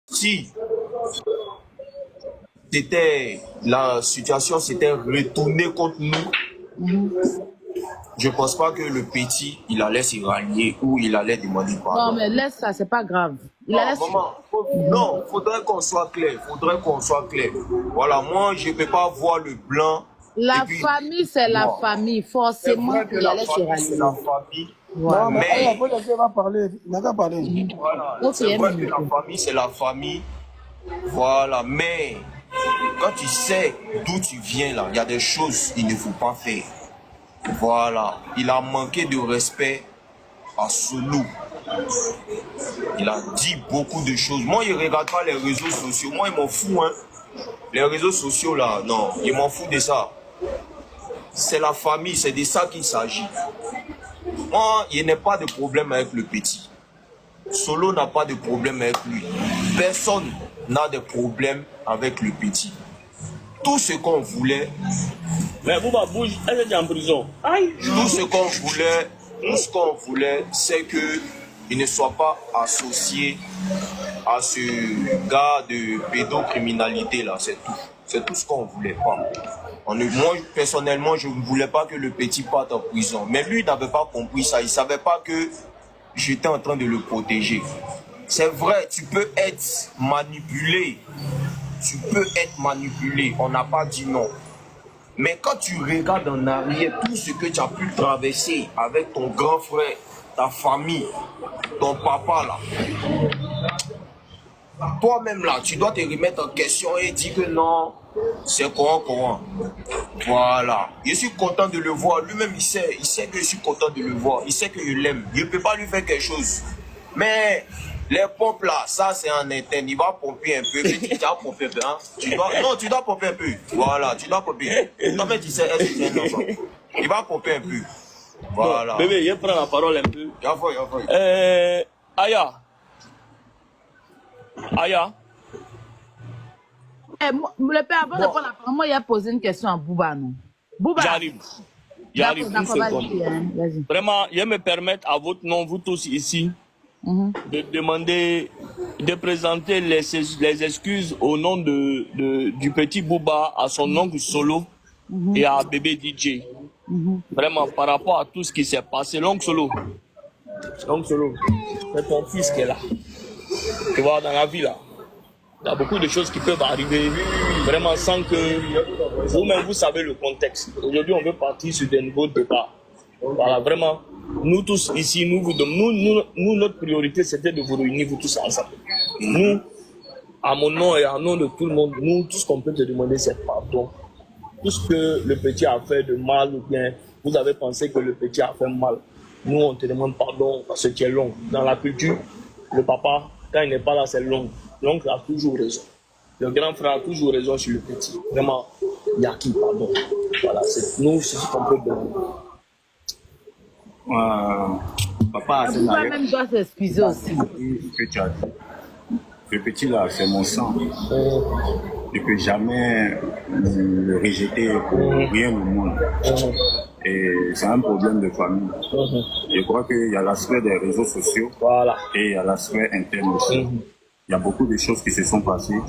Si la situation s'était retournée contre nous, je ne pense pas que le petit, il allait se rallier ou il allait demander pardon. Non, mais laisse ça, c'est pas grave. Il Non, maman, non, faudrait qu'on soit clair. Voilà, moi, je ne peux pas voir le blanc. La famille, c'est la famille. Forcément, il allait se rallier. C'est la famille. Voilà. Mais va parler. voilà, c'est vrai que la famille, c'est la famille. Voilà, mais quand tu sais d'où tu viens là, il y a des choses qu'il ne faut pas faire. Voilà, il a manqué de respect à Solo. Il a dit beaucoup de choses. Moi, il ne regarde pas les réseaux sociaux. Moi, il m'en fout, hein. Les réseaux sociaux là, non, il m'en fout de ça. C'est la famille, c'est de ça qu'il s'agit. Moi, il n'y a pas de problème avec le petit. Solo n'a pas de problème avec lui. Personne n'a de problème avec le petit. Tout ce qu'on voulait. Mais Bouba bouge, elle est en prison. Aïe. Tout ce qu'on voulait, c'est qu'il ne soit pas associé à ce gars de pédocriminalité là, c'est tout. C'est tout ce qu'on voulait pas. Moi, personnellement, je ne voulais pas que le petit parte en prison. Mais lui, il n'avait pas compris ça. Il ne savait pas que j'étais en train de le protéger. C'est vrai, tu peux être manipulé. On n'a pas dit non. Mais quand tu regardes en arrière tout ce que tu as pu traverser avec ton grand frère, ta famille, ton papa là, toi-même là, tu dois te remettre en question et dire que non, c'est courant. Voilà. Je suis content de le voir. Lui-même, il sait que je suis content de le voir. Il sait que je l'aime. Je ne peux pas lui faire quelque chose. Mais les pompes là, ça c'est en interne. Il va pomper un peu. Tu vas pomper un peu. Hein? Tu dois pomper un peu. Voilà, tu dois pomper. Toi-même, tu sais, est-ce que c'est un enfant? Il va pomper un peu. Voilà. Bon, bébé, je prends la parole un peu. Aya. Le père, avant de prendre la parole, moi, il a posé une question à Bouba, non? Bouba. J'arrive une seconde. Vraiment, je me permettre à votre nom, vous tous ici, de demander, de présenter les excuses au nom du petit Bouba à son oncle Solo et à bébé DJ. Vraiment, par rapport à tout ce qui s'est passé, l'oncle Solo, c'est ton fils qui est là. Tu vois, dans la vie là, il y a beaucoup de choses qui peuvent arriver vraiment sans que vous-même vous savez le contexte. Aujourd'hui, on veut partir sur des nouveaux débats. Voilà, vraiment, nous tous ici, nous notre priorité c'était de vous réunir vous tous ensemble. Nous, à mon nom et à nom de tout le monde, nous, tout ce qu'on peut te demander, c'est pardon. Tout ce que le petit a fait de mal ou bien vous avez pensé que le petit a fait mal, nous on te demande pardon parce que tu es long. Dans la culture, le papa, quand il n'est pas là, c'est long. L'oncle a toujours raison. Le grand frère a toujours raison sur le petit. Vraiment, il n'y a qui pardon. Voilà, c'est nous, c'est ce qu'on peut demander. Papa, c'est Bouba même doit s'excuser aussi. que tu as dit. Le petit là, c'est mon sang. Je ne peux jamais le rejeter pour rien au monde. Et c'est un problème de famille. Je crois qu'il y a l'aspect des réseaux sociaux et il y a l'aspect interne aussi. Il y a beaucoup de choses qui se sont passées.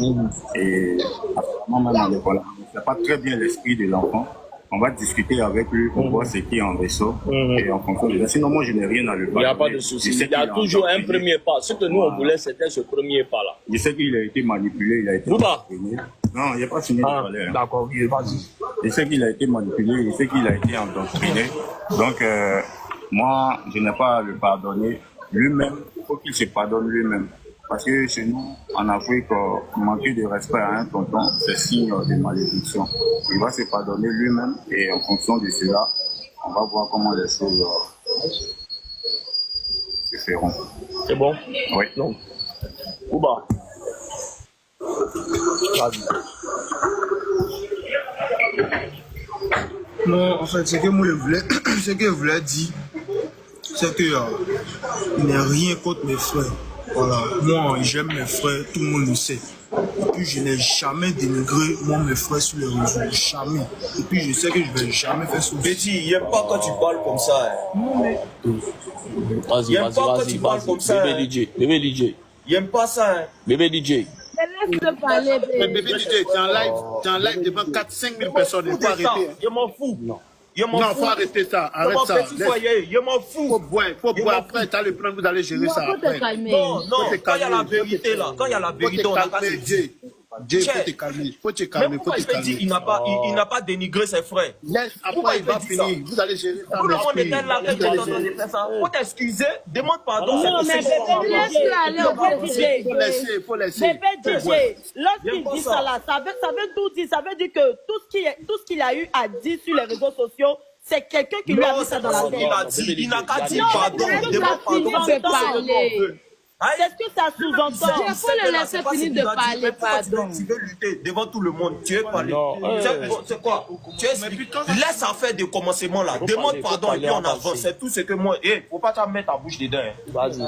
Et apparemment, même à l'école, on ne sait pas très bien l'esprit de l'enfant. On va discuter avec lui pour voir ce qui est en ressort et en fonction de ça. Sinon, moi, je n'ai rien à lui parler. Il n'y a pas de souci. Il y a toujours un premier pas. Ce que nous, on voulait, c'était ce premier pas-là. Je sais qu'il a été manipulé, il a été endoctriné. Non, il n'y a pas fini de parler. D'accord, vas-y. Je sais qu'il a été manipulé, je sais qu'il a été endoctriné. Donc, moi, je n'ai pas à le pardonner. Lui-même, il faut qu'il se pardonne lui-même. Parce que chez nous, en Afrique, manquer de respect à un tonton, c'est signe de malédiction. Il va se pardonner lui-même et en fonction de cela, on va voir comment les choses se feront. C'est bon? Oui. Non. Ouba. Non, en fait, ce que moi je voulais dire, c'est que il n'y a rien contre mes frères. Voilà, moi j'aime mes frères, tout le monde le sait. Et puis je n'ai jamais dénigré moi mes frères sur les réseaux, jamais. Et puis je sais que je vais jamais faire ça. Petit, il n'aime pas quand tu parles comme ça. Vas-y. Bébé DJ. J'aime pas ça. Hein. Bébé DJ. Laisse-le parler, Mais bébé. bébé DJ, tu es en live devant 4-5 000 personnes. Il faut arrêter. Hein. Je m'en fous. Non, Je m'en fous. faut arrêter ça. Arrête ça. Petit foyer, je m'en fous. Faut boire. Après, tu as le plan, vous allez gérer ça Faut te après. calmer. Non, te quand il y a la calmer. vérité là, quand il y a la Faut vérité, te on n'a qu'à calmer, se dire. Jay. Jay, faut te calmer. Faut te Mais calmer. Faut pourquoi te il peut dire calmer. il n'a pas dénigré ses frères? Laisse, Pourquoi après, il il va peut dire ça? finir. Vous allez gérer ça. Tout le monde l'esprit. était là, Vous allez gérer ça. faut t'excuser, demande pardon. Non, mais Laisse-le aller au bébé DJ. Faut laisser. Bébé DJ, lorsqu'il J'aime pas dit ça. ça là, ça veut tout dire. Ça veut dire que tout ce qu'il a eu à dire sur les réseaux sociaux, c'est quelqu'un qui lui a Non, mis ça c'est dans la pas ce tête. qu'il a dit. Il n'a qu'à dire Non, pardon. mais Demande pardon. de parler. C'est ce que ça sous-entend. Il faut le laisser finir de parler, pardon. Tu veux lutter devant tout le monde. Tu veux parler. Non, C'est quoi? Tu expliques. Laisse en faire des commencements là. Demande pardon et puis on avance. C'est tout ce que moi. Faut pas te mettre ta bouche dedans. Vas-y.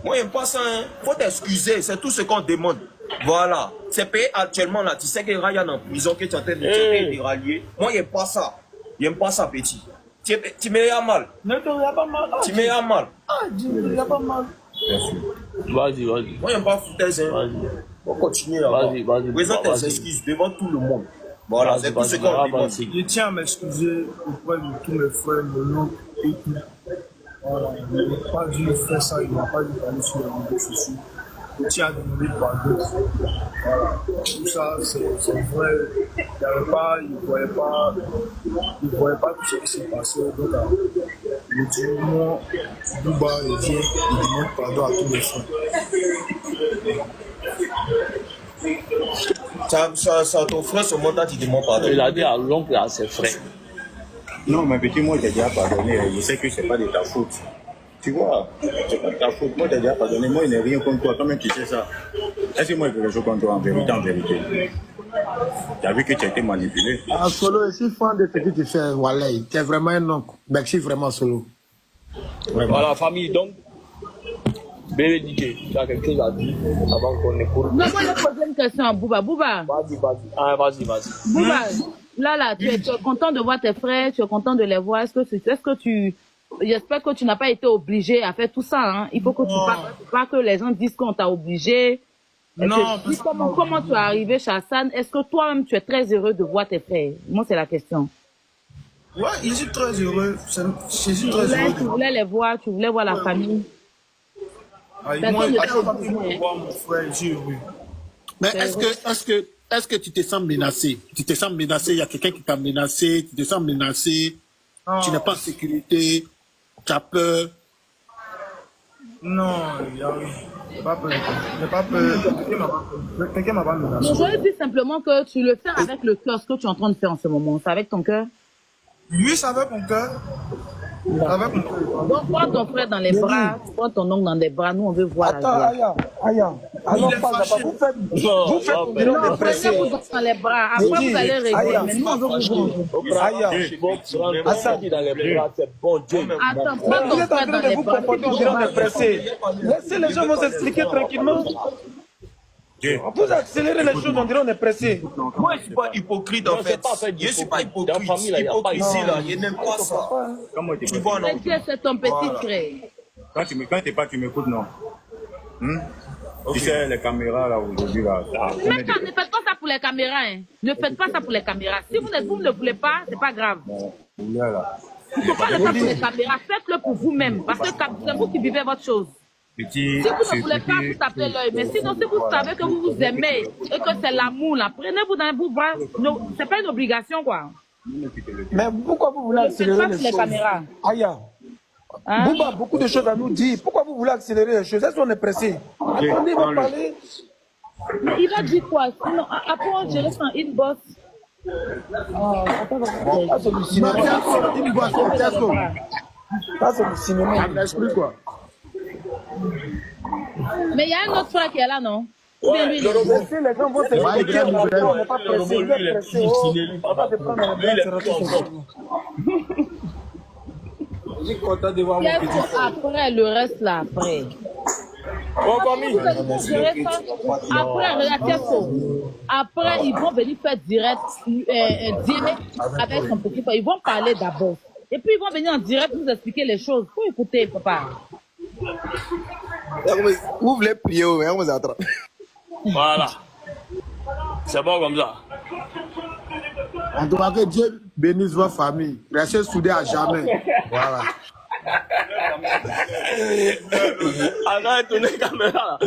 Moi, j'aime pas ça. Faut t'excuser. C'est tout ce qu'on demande. Voilà. C'est payé actuellement là. Tu sais que Ryan en prison, que tu es en train de tirer des ralliés. Moi, j'aime pas ça. J'aime pas ça, petit. Tu me as mal. Ne te regarde pas mal. Tu me as mal. Tu me regardes pas mal. Vas-y. Moi, j'aime pas foutaise. Hein. On va continuer là. Vas-y. Présente tes excuses devant tout le monde. Voilà, c'est tout ce qu'on demande. Je tiens à m'excuser auprès de tous mes frères, mon oncle et tout. Voilà, il n'a pas dû faire ça, il n'a pas dû parler sur les réseaux sociaux. Je tiens à demander pardon. Voilà, tout ça, c'est vrai. Il ne voyait pas tout ce qui s'est passé. Donc, le dit, moi, Bouba, il vient, il demande pardon à tous mes frères. Ça, ton frère, ce moment-là, tu demandes pardon. Il a dit à l'oncle et à ses frères. Non, mais petit, moi, j'ai déjà pardonné. Je sais que c'est pas de ta faute. Tu vois, c'est pas de ta faute. Moi, j'ai déjà pardonné. Moi, il n'est rien contre toi. Comment tu sais ça? Est-ce que moi, il faut que je contre toi en vérité? Tu as vu que tu as été manipulé. Ah, Solo, je suis fan de ce que tu fais, Wallah. Tu es vraiment un oncle. Merci vraiment, Solo. Vraiment. Voilà, famille, donc. Bébé DJ, tu as quelque chose à dire avant qu'on écoute. Non, moi, je pose une question à Bouba. Bouba. Vas-y. Ah, vas-y. Bouba, là, tu es content de voir tes frères, tu es content de les voir. J'espère que tu n'as pas été obligé à faire tout ça. Hein. Il faut que tu parles, pas que les gens disent qu'on t'a obligé. Non, Comment tu es arrivé chez Hassan? Est-ce que toi-même, tu es très heureux de voir tes frères? Moi, c'est la question. ouais, je suis très heureux. Je suis très heureux. Tu voulais les voir, tu voulais voir la famille. Moi, je n'ai pas pu voir mon frère, je suis heureux. Mais est-ce que tu te sens menacé? Tu te sens menacé, il y a quelqu'un qui t'a menacé, tu te sens menacé, tu n'es pas en sécurité, tu as peur. Non, il n'y a pas peur. Je n'ai pas peur. Quelqu'un m'a pas menacé. Je dis simplement que tu le fais avec le cœur, ce que tu es en train de faire en ce moment. C'est avec ton cœur? Lui, c'est avec mon cœur. Avec mon cœur. Donc, prends ton frère dans les bras, prends ton oncle dans les bras. Nous, on veut voir la joie. Aya. Alors, vous faites Non, prenez-vous dans les bras. Après, vous allez régler. Mais nous, on veut vous voir. Aya. Dans les bras, c'est bon Dieu. Attends, prends ton frère dans les bras. Laissez les gens vont s'expliquer tranquillement. Vous accélérez les choses, on dirait on est pressé. Moi, je ne suis pas hypocrite en fait. Je ne suis pas hypocrite. Hypocrisie là, je n'aime pas ça. Tu vois, non? C'est ton petit frère. Quand t'es pas, tu m'écoutes, non? Tu sais, les caméras là aujourd'hui là. Mais quand, ne faites pas ça pour les caméras. Hein. Ne faites pas ça pour les caméras. Si vous ne le voulez pas, c'est pas grave. Il ne faut pas le faire pour les caméras. Faites-le pour vous-même. Parce que c'est vous qui vivez votre chose. Petit, si vous ne voulez pas, vous tapez l'œil. Mais sinon, si vous savez que vous vous aimez et que c'est l'amour, là, prenez-vous dans vos bras. C'est pas une obligation, quoi. Mais pourquoi vous voulez accélérer les choses? Caméras. Aya. Hein? Bouba a beaucoup de choses à nous dire. Pourquoi vous voulez accélérer les choses? Est-ce qu'on est pressé? Attendez, il va parler. Il va dire quoi? Sinon, après, on dirait son inbox. Ça, c'est du cinéma. Ça, c'est du cinéma. L'esprit quoi? Mais il y a un autre frère qui est là, non? Ouais, Les gens vont s'expliquer. On n'est pas pressé. Vous êtes pressé. On va se prendre en je suis content de voir mon petit frère. Après, le reste là, après. Bon, famille. Après, regarde, après, ils vont venir faire direct avec son petit frère. Ils vont parler d'abord. Et puis, ils vont venir en direct nous expliquer les choses. Faut écouter, papa. Vous voulez prier, mais on vous attend. Voilà. C'est bon comme ça. En tout cas, que Dieu bénisse votre famille. Restez soudés à jamais. Voilà. Arrête, tournez la caméra.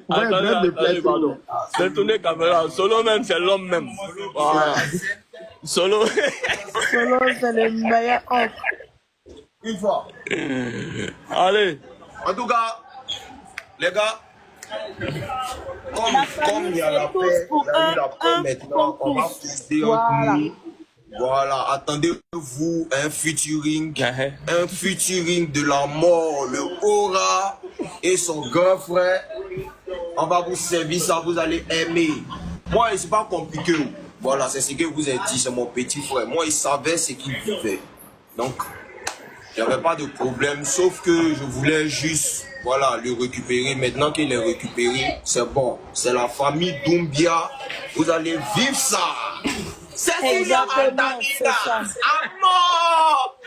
Attendez, pardon. C'est tourner la caméra. Solo même, c'est l'homme même. Voilà. Solo. Solo, c'est le meilleur homme. Une fois. Allez. En tout cas, les gars, comme il y a la paix, il y a eu la paix maintenant, on va pousser entre nous. Voilà, attendez-vous un featuring de la mort, le Aura et son grand frère. On va vous servir ça, vous allez aimer. Moi, c'est pas compliqué. Voilà, c'est ce que vous avez dit, c'est mon petit frère. Moi, il savait ce qu'il vivait. Donc, il n'y avait pas de problème, sauf que je voulais juste, voilà, le récupérer. Maintenant qu'il est récupéré, c'est bon. C'est la famille Doumbia. Vous allez vivre ça. C'est exactement, c'est ça. Amour!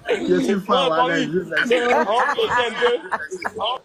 Je suis fan, voilà. On